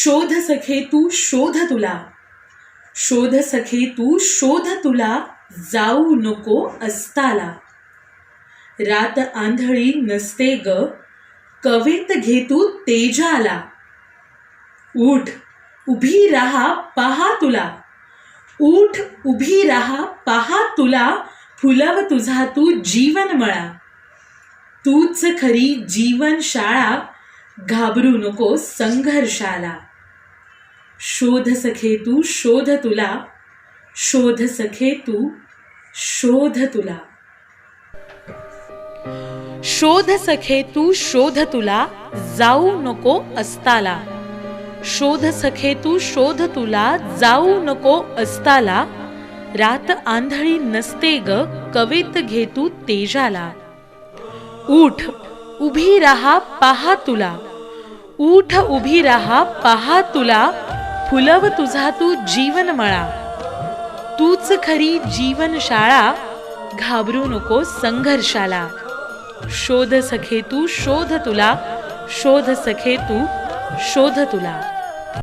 शोध सखे तू शोध तुला, शोध सखे तू शोध तुला, जाऊ नको अस्ताला. रात आंधळी नसते ग, कवेत घे तू तेजाला. उठ उभी राहा पहा तुला, उठ उभी राहा पहा तुला, फुलव तुझा तू जीवन मळा. तूच खरी जीवन शाळा, घाबरू नको संघर्षाला. शोध सखे तू शोध तुला, शोध सखे तू शोध तुला. शोध सखे तू शोध तुला, जाऊ नको अस्ताला. शोध सखे तू शोध तुला, जाऊ नको अस्ताला. रात आंधळी नसते ग, कवेत घे तू तेजाला. उठ उभी राहा पहा तुला, उठ उभी राहा पहा तुला, फुलव तुझा तू जीवन मळा. तूच खरी जीवन शाळा, घाबरू नको संघर्षाला. शोध सखे तू शोध तुला, शोध सखे तू शोध तुला.